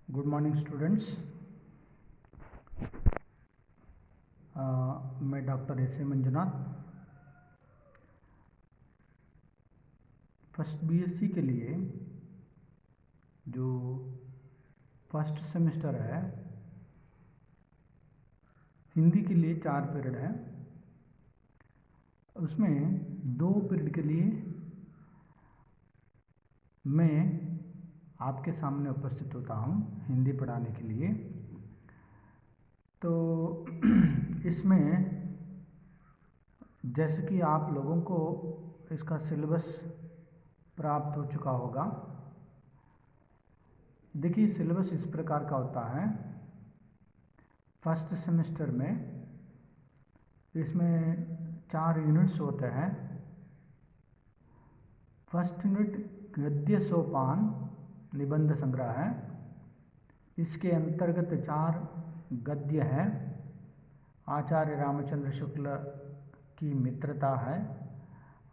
Good morning students. मैं doctor S A. Manjunath. First BSc के लिए जो फर्स्ट सेमेस्टर है, हिंदी के लिए 4 पीरियड है। उसमें 2 पीरियड के लिए मैं आपके सामने उपस्थित होता हूँ हिंदी पढ़ाने के लिए। तो इसमें जैसे कि आप लोगों को इसका सिलेबस प्राप्त हो चुका होगा। देखिए, सिलेबस इस प्रकार का होता है। फर्स्ट सेमेस्टर में इसमें 4 यूनिट्स होते हैं। फर्स्ट यूनिट गद्य सोपान निबंध संग्रह है। इसके अंतर्गत 4 गद्य हैं। आचार्य रामचंद्र शुक्ल की मित्रता है।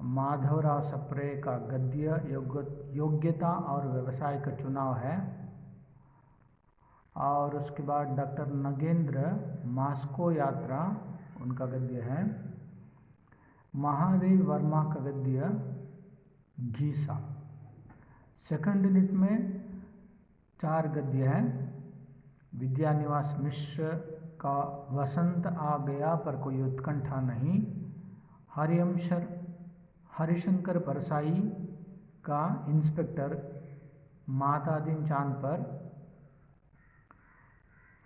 माधवराव सप्रे का गद्य योग्यता और व्यवसाय का चुनाव है। और उसके बाद डॉक्टर नगेंद्र मास्को यात्रा, उनका गद्य है। महादेव वर्मा का गद्य गीसा। सेकंड यूनिट में 4 गद्य हैं। विद्यानिवास मिश्र का वसंत आ गया पर कोई उत्कंठा नहीं। हरिशंकर परसाई का इंस्पेक्टर माता दिन चांद पर।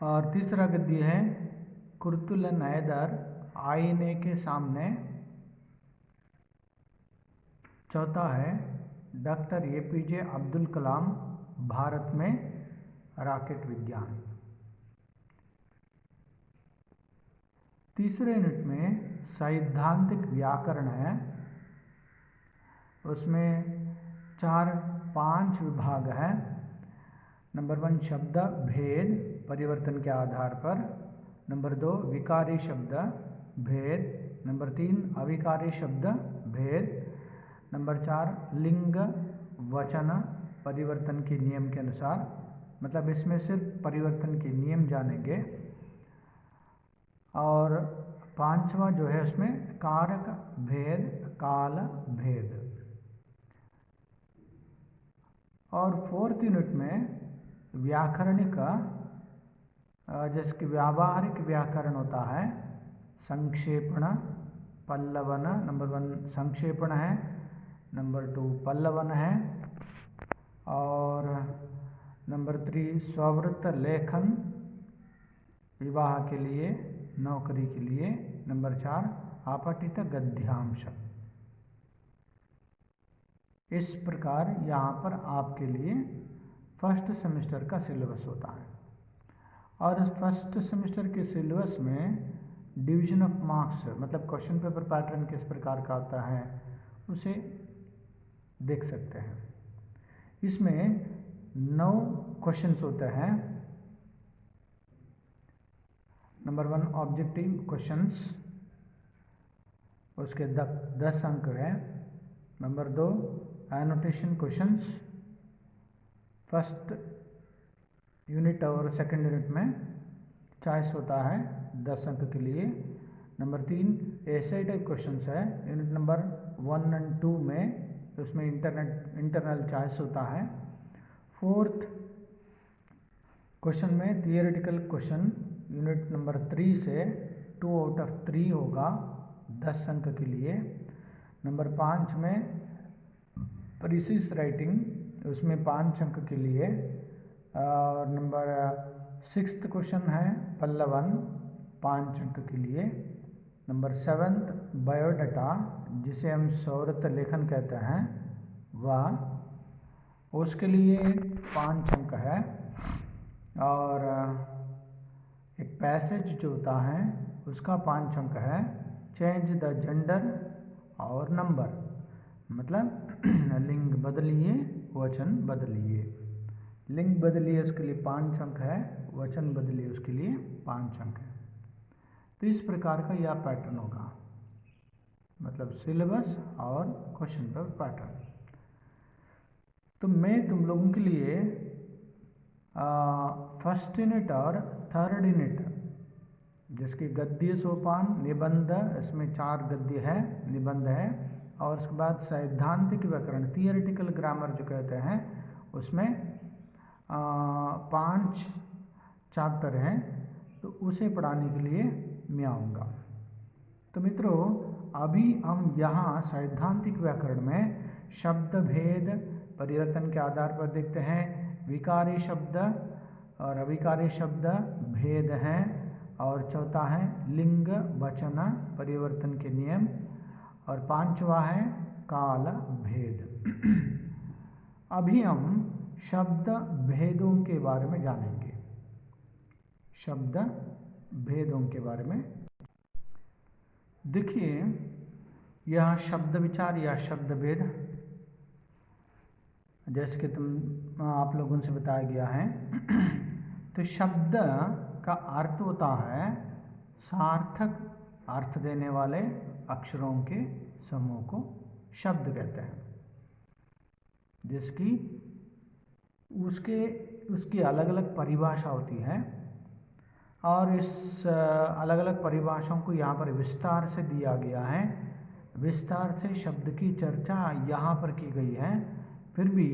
और तीसरा गद्य है कुर्तुल नैदर आईने के सामने। चौथा है डॉक्टर एपीजे अब्दुल कलाम भारत में रॉकेट विज्ञान। तीसरे यूनिट में सैद्धांतिक व्याकरण है। उसमें 4-5 विभाग है। नंबर 1 शब्द भेद परिवर्तन के आधार पर। नंबर 2 विकारी शब्द भेद। नंबर 3 अविकारी शब्द भेद। नंबर 4 लिंग वचन परिवर्तन के नियम के अनुसार। मतलब इसमें सिर्फ परिवर्तन के नियम जानेंगे। और 5वां जो है उसमें कारक भेद काल भेद। और 4th यूनिट में व्याकरणिक, जिसकी व्यावहारिक व्याकरण होता है। संक्षेपण पल्लवन, नंबर 1 संक्षेपण है, नंबर 2 पल्लवन है, और नंबर 3 स्ववृत्त लेखन विवाह के लिए, नौकरी के लिए। नंबर 4 आपठित गद्यांश। इस प्रकार यहाँ पर आपके लिए फर्स्ट सेमेस्टर का सिलेबस होता है। और इस फर्स्ट सेमेस्टर के सिलेबस में डिवीजन ऑफ मार्क्स, मतलब क्वेश्चन पेपर पैटर्न किस प्रकार का होता है, उसे देख सकते हैं। इसमें 9 क्वेश्चंस होते हैं। नंबर 1 ऑब्जेक्टिव क्वेश्चंस, उसके 10 अंक हैं। Number 2 annotation questions, first unit और सेकंड यूनिट में चॉइस होता है 10 अंक के लिए। नंबर 3 एसे टाइप क्वेश्चंस है। यूनिट नंबर 1 और 2 में उसमें इंटरनल चॉइस होता है। 4th क्वेश्चन में थियोरेटिकल क्वेश्चन यूनिट नंबर 3 से 2 आउट ऑफ 3 होगा 10 अंक के लिए। नंबर 5 में प्रीसिस राइटिंग, उसमें 5 अंक के लिए। और नंबर 6th क्वेश्चन है पल्लवन, 5 अंक के लिए। नंबर 7th बायोडाटा, जिसे हम स्ववृत्त लेखन कहते हैं, वह उसके लिए 5 अंक है। और एक पैसेज जो होता है उसका 5 अंक है। चेंज द जेंडर और नंबर, मतलब लिंग बदलिए वचन बदलिए। लिंग बदलिए उसके लिए 5 अंक है, वचन बदलिए उसके लिए 5 अंक है। तो इस प्रकार का यह पैटर्न होगा, मतलब सिलेबस और क्वेश्चन पेपर पैटर्न। तो मैं तुम लोगों के लिए फर्स्ट यूनिट और थर्ड यूनिट, जिसकी गद्य सोपान निबंध, इसमें 4 गद्य है, निबंध है, और उसके बाद सैद्धांतिक व्याकरण थियोरेटिकल ग्रामर जो कहते हैं उसमें 5 चैप्टर हैं, तो उसे पढ़ाने के लिए मैं आऊँगा। तो मित्रों अभी हम यहाँ सैद्धांतिक व्याकरण में शब्द भेद परिवर्तन के आधार पर देखते हैं, विकारी शब्द और अविकारी शब्द भेद हैं, और चौथा है लिंग वचन परिवर्तन के नियम, और 5वां है काल भेद। अभी हम शब्द भेदों के बारे में जानेंगे। शब्द भेदों के बारे में देखिए, यह शब्द विचार या शब्द भेद, जैसे कि आप लोगों से बताया गया है, तो शब्द का अर्थ होता है सार्थक अर्थ देने वाले अक्षरों के समूह को शब्द कहते हैं, जिसकी उसकी अलग अलग परिभाषा होती है, और इस अलग अलग परिभाषाओं को यहाँ पर विस्तार से दिया गया है। विस्तार से शब्द की चर्चा यहाँ पर की गई है। फिर भी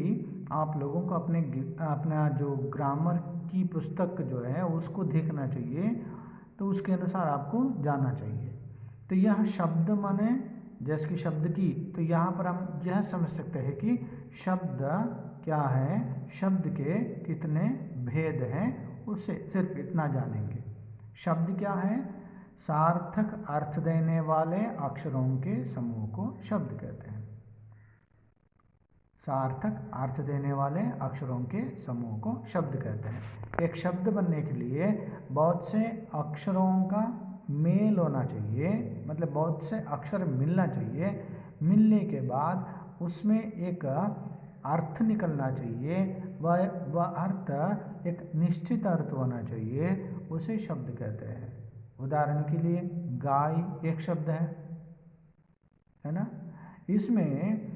आप लोगों को अपना जो ग्रामर की पुस्तक जो है उसको देखना चाहिए, तो उसके अनुसार आपको जाना चाहिए। तो यह शब्द माने जैसे कि शब्द की, तो यहाँ पर हम यह समझ सकते हैं कि शब्द क्या है, शब्द के कितने भेद हैं, उससे सिर्फ इतना जानेंगे। शब्द क्या है? सार्थक अर्थ देने वाले अक्षरों के समूह को शब्द कहते हैं। सार्थक अर्थ देने वाले अक्षरों के समूह को शब्द कहते हैं। एक शब्द बनने के लिए बहुत से अक्षरों का मेल होना चाहिए, मतलब बहुत से अक्षर मिलना चाहिए। मिलने के बाद उसमें एक अर्थ निकलना चाहिए, वह अर्थ एक निश्चित अर्थ होना चाहिए, उसे शब्द कहते हैं। उदाहरण के लिए गाय एक शब्द है ना। इसमें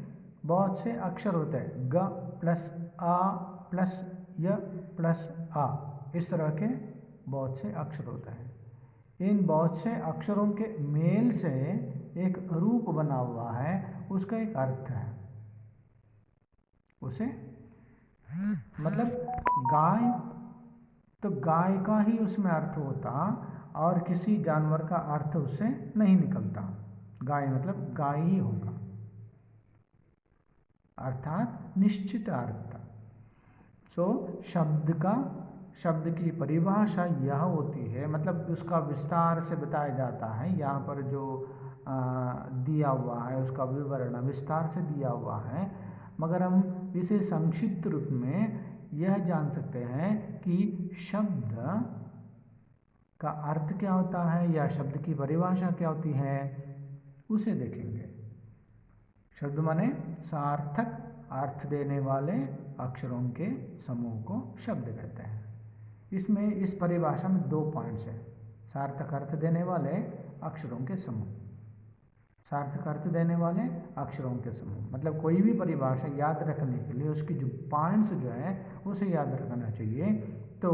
बहुत से अक्षर होते हैं, ग प्लस आ प्लस य प्लस आ, इस तरह के बहुत से अक्षर होते हैं। इन बहुत से अक्षरों के मेल से एक रूप बना हुआ है, उसका एक अर्थ है। उसे मतलब गाय, तो गाय का ही उसमें अर्थ होता और किसी जानवर का अर्थ उससे नहीं निकलता। गाय मतलब गाय ही होगा, अर्थात निश्चित अर्थ। सो शब्द की परिभाषा यह होती है, मतलब उसका विस्तार से बताया जाता है। यहाँ पर जो दिया हुआ है उसका विवरण विस्तार से दिया हुआ है, मगर हम इसे संक्षिप्त रूप में यह जान सकते हैं कि शब्द का अर्थ क्या होता है या शब्द की परिभाषा क्या होती है, उसे देखेंगे। शब्द माने सार्थक अर्थ देने वाले अक्षरों के समूह को शब्द कहते हैं। इसमें इस परिभाषा में 2 पॉइंट्स हैं। सार्थक अर्थ देने वाले अक्षरों के समूह, सार्थक अर्थ देने वाले अक्षरों के समूह, मतलब कोई भी परिभाषा याद रखने के लिए उसकी जो पॉइंट्स जो है उसे याद रखना चाहिए। तो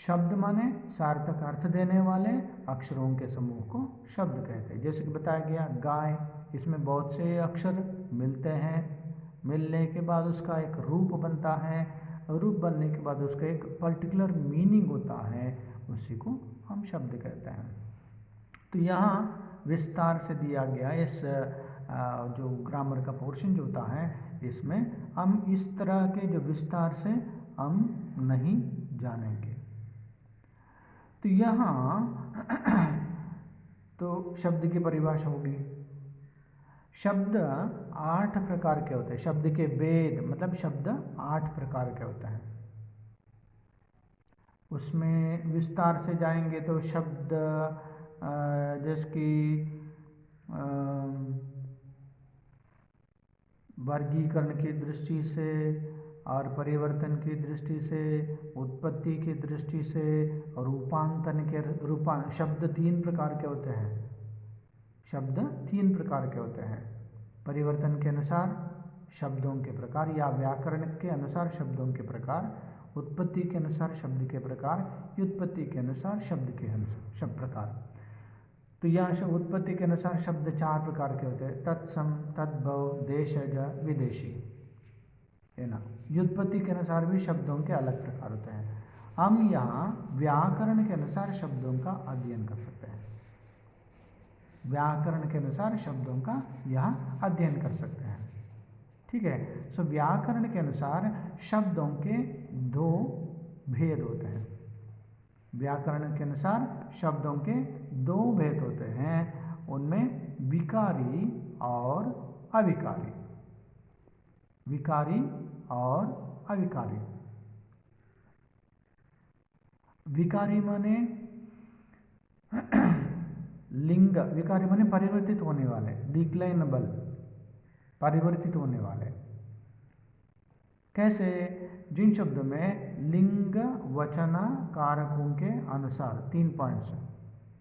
शब्द माने सार्थक अर्थ देने वाले अक्षरों के समूह को शब्द कहते हैं। जैसे कि बताया गया गाय, इसमें बहुत से अक्षर मिलते हैं, मिलने के बाद उसका एक रूप बनता है, रूप बनने के बाद उसका एक पर्टिकुलर मीनिंग होता है, उसी को हम शब्द कहते हैं। तो यहाँ विस्तार से दिया गया इस जो ग्रामर का पोर्शन जो होता है, इसमें हम इस तरह के जो विस्तार से हम नहीं जानेंगे। तो यहाँ तो शब्द की परिभाषा होगी। शब्द 8 प्रकार के होते हैं। शब्द के भेद मतलब शब्द 8 प्रकार के होते हैं। उसमें विस्तार से जाएंगे तो शब्द जैसे कि वर्गीकरण की दृष्टि से और परिवर्तन की दृष्टि से, उत्पत्ति की दृष्टि से, रूपांतरण के शब्द 3 प्रकार के होते हैं। शब्द 3 प्रकार के होते हैं। परिवर्तन के अनुसार शब्दों के प्रकार या व्याकरण के अनुसार शब्दों के प्रकार, उत्पत्ति के अनुसार शब्द के प्रकार, व्युत्पत्ति के अनुसार शब्द के शब्द प्रकार। तो यहाँ से उत्पत्ति के अनुसार शब्द 4 प्रकार के होते हैं, तत्सम, तद्भव, देशज, विदेशी, है ना। व्युत्पत्ति के अनुसार भी शब्दों के अलग प्रकार होते हैं। हम यहाँ व्याकरण के अनुसार शब्दों का अध्ययन कर सकते हैं। व्याकरण के अनुसार शब्दों का यहाँ अध्ययन कर सकते हैं, ठीक है। सो व्याकरण के अनुसार शब्दों के 2 भेद होते हैं। व्याकरण के अनुसार शब्दों के 2 भेद होते हैं, उनमें विकारी और अविकारी। विकारी और अविकारी। विकारी माने लिंग, विकारी माने परिवर्तित होने वाले, डिक्लाइनेबल, परिवर्तित होने वाले। कैसे? जिन शब्दों में लिंग वचन कारकों के अनुसार 3 पॉइंट्स हैं।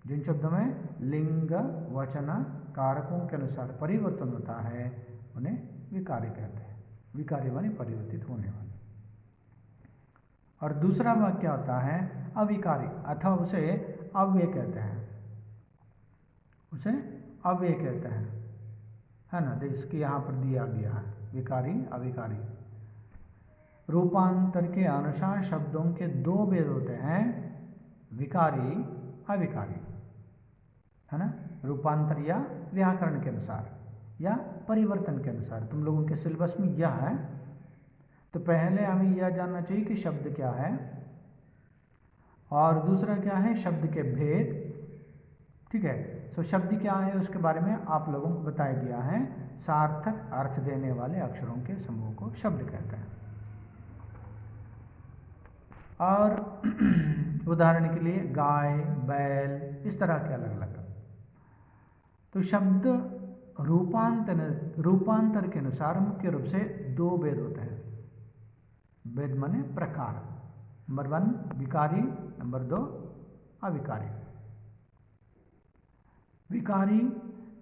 जिन शब्दों में लिंग वचन कारकों के अनुसार परिवर्तन होता है उन्हें विकारी कहते हैं। विकारी माने परिवर्तित होने वाले। और दूसरा भाग क्या होता है? अविकारी, अथवा उसे अव्यय कहते हैं। उसे अव्यय कहते हैं, है ना। इसके यहाँ पर दिया गया है विकारी अविकारी। रूपांतर के अनुसार शब्दों के 2 भेद होते हैं, विकारी अविकारी, है ना। रूपांतर या व्याकरण के अनुसार या परिवर्तन के अनुसार। तुम लोगों के सिलेबस में यह है, तो पहले हमें यह जानना चाहिए कि शब्द क्या है, और दूसरा क्या है शब्द के भेद, ठीक है। सो शब्द क्या है उसके बारे में आप लोगों को बताया गया है। सार्थक अर्थ देने वाले अक्षरों के समूह को शब्द कहते हैं। और उदाहरण के लिए गाय, बैल, इस तरह के अलग अलग। तो शब्द रूपांतर के अनुसार मुख्य रूप से 2 भेद होते हैं। भेद माने प्रकार। नंबर 1 विकारी, नंबर 2 अविकारी। विकारी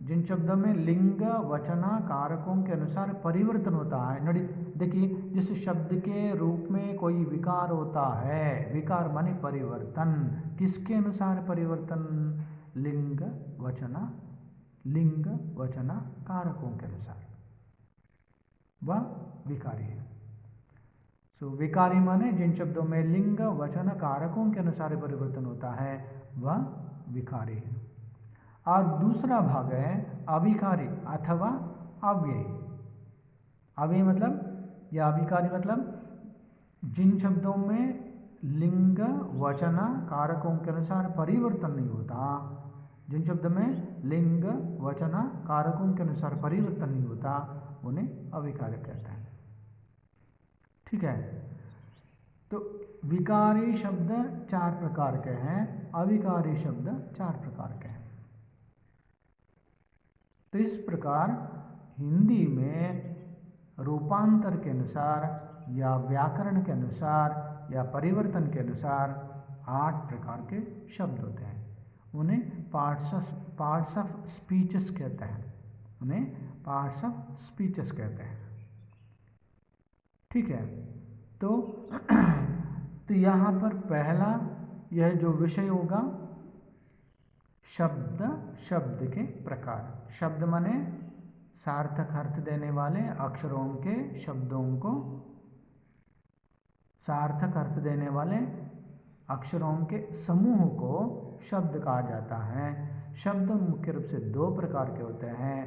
जिन शब्दों में लिंग वचन कारकों के अनुसार परिवर्तन होता है। देखिए, जिस शब्द के रूप में कोई विकार होता है, विकार माने परिवर्तन, किसके अनुसार परिवर्तन? लिंग वचन कारकों के अनुसार, वह विकारी है। सो विकारी माने जिन शब्दों में लिंग वचन कारकों के अनुसार परिवर्तन होता है वह विकारी है। और दूसरा भाग है अविकारी अथवा अव्यय। अव्यय मतलब या अविकारी मतलब जिन शब्दों में लिंग वचन कारकों के अनुसार परिवर्तन नहीं होता। जिन शब्दों में लिंग वचन कारकों के अनुसार परिवर्तन नहीं होता उन्हें अविकारी कहते हैं, ठीक है। तो विकारी शब्द 4 प्रकार के हैं, अविकारी शब्द 4 प्रकार के हैं। तो इस प्रकार हिंदी में रूपांतर के अनुसार या व्याकरण के अनुसार या परिवर्तन के अनुसार 8 प्रकार के शब्द होते हैं। उन्हें पार्ट्स ऑफ स्पीचेस कहते हैं। उन्हें पार्ट्स ऑफ स्पीचेस कहते हैं, ठीक है। तो यहाँ पर पहला यह जो विषय होगा शब्द के प्रकार। शब्द माने सार्थक अर्थ देने वाले अक्षरों के शब्दों को, सार्थक अर्थ देने वाले अक्षरों के समूह को शब्द कहा जाता है। शब्द मुख्य रूप से 2 प्रकार के होते हैं।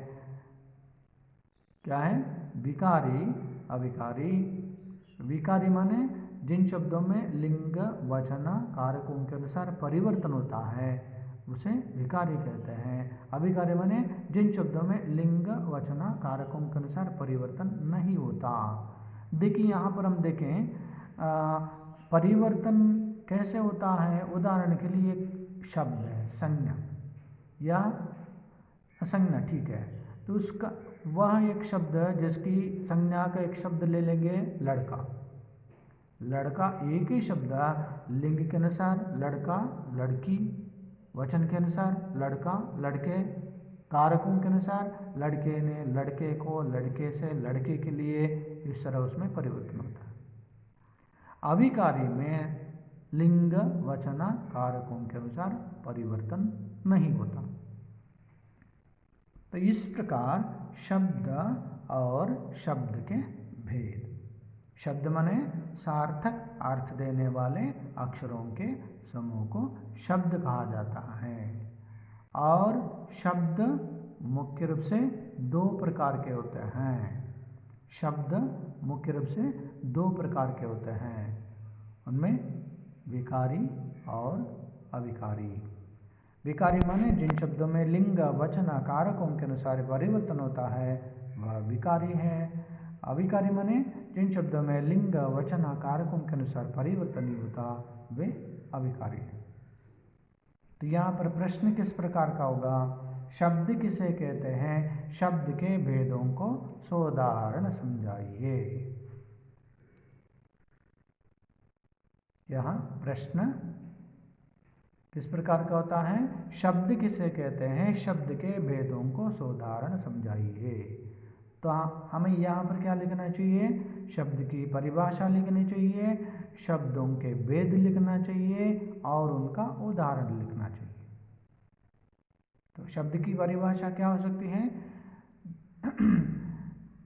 क्या है? विकारी अविकारी। विकारी माने जिन शब्दों में लिंग वचन कारकों के अनुसार परिवर्तन होता है उसे विकारी कहते हैं। अविकारी माने जिन शब्दों में लिंग वचन कारकों के अनुसार परिवर्तन नहीं होता। देखिए यहाँ पर हम देखें परिवर्तन कैसे होता है। उदाहरण के लिए एक शब्द है संज्ञा या असंज्ञा, ठीक है। तो उसका वह एक शब्द जिसकी संज्ञा का एक शब्द ले लेंगे लड़का। लड़का एक ही शब्द लिंग के अनुसार लड़का लड़की, वचन के अनुसार लड़का लड़के, कारकों के अनुसार लड़के ने लड़के को, लड़के से लड़के के लिए, इस तरह उसमें परिवर्तन होता है। अभिकारी में लिंग वचन कारकों के अनुसार परिवर्तन नहीं होता। तो इस प्रकार शब्द और शब्द के भेद। शब्द माने सार्थक अर्थ देने वाले अक्षरों के समूह को शब्द कहा जाता है। और शब्द मुख्य रूप से दो प्रकार के होते हैं। शब्द मुख्य रूप से दो प्रकार के होते हैं, उनमें विकारी और अविकारी। विकारी माने जिन शब्दों में लिंग वचन कारकों के अनुसार परिवर्तन होता है वह विकारी है। अविकारी माने जिन शब्दों में लिंग वचन कारकों के अनुसार परिवर्तन नहीं होता वे अविकारी है। तो यहाँ पर प्रश्न किस प्रकार का होगा? शब्द किसे कहते हैं? शब्द के भेदों को सोदाहरण समझाइए। यहाँ प्रश्न किस प्रकार का होता है? शब्द किसे कहते हैं? शब्द के भेदों को सोदाहरण समझाइए। तो हमें यहाँ पर क्या लिखना चाहिए? शब्द की परिभाषा लिखनी चाहिए, शब्दों के भेद लिखना चाहिए और उनका उदाहरण लिखना चाहिए। तो शब्द की परिभाषा क्या हो सकती है?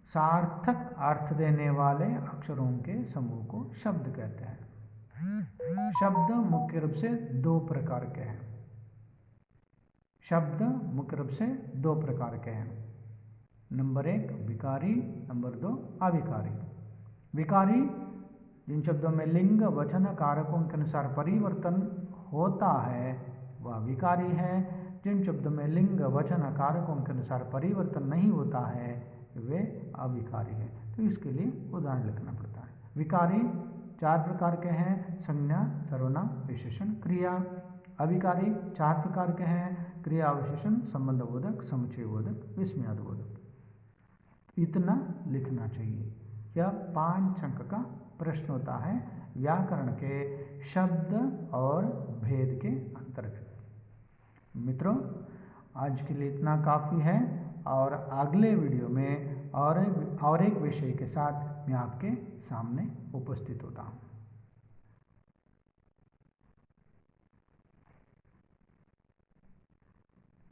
सार्थक अर्थ देने वाले अक्षरों के समूह को शब्द कहते हैं। शब्द मुख्य रूप से दो प्रकार के हैं। शब्द मुख्य रूप से दो प्रकार के हैं। नंबर 1 विकारी, नंबर 2 अविकारी। विकारी जिन शब्दों में लिंग वचन कारकों के अनुसार परिवर्तन होता है वह विकारी है। जिन शब्दों में लिंग वचन कारकों के अनुसार परिवर्तन नहीं होता है वे अविकारी है। तो इसके लिए उदाहरण लिखना पड़ता है। विकारी 4 प्रकार के हैं: संज्ञा, सर्वनाम, विशेषण, क्रिया। अविकारी 4 प्रकार के हैं: क्रिया, विशेषण, संबंधबोधक, समुच्चयबोधक, विस्मयादिबोधक। इतना लिखना चाहिए। यह 5 अंक का प्रश्न होता है व्याकरण के शब्द और भेद के अंतर्गत। मित्रों, आज के लिए इतना काफ़ी है और अगले वीडियो में और एक विषय के साथ मैं आपके सामने उपस्थित होता हूँ।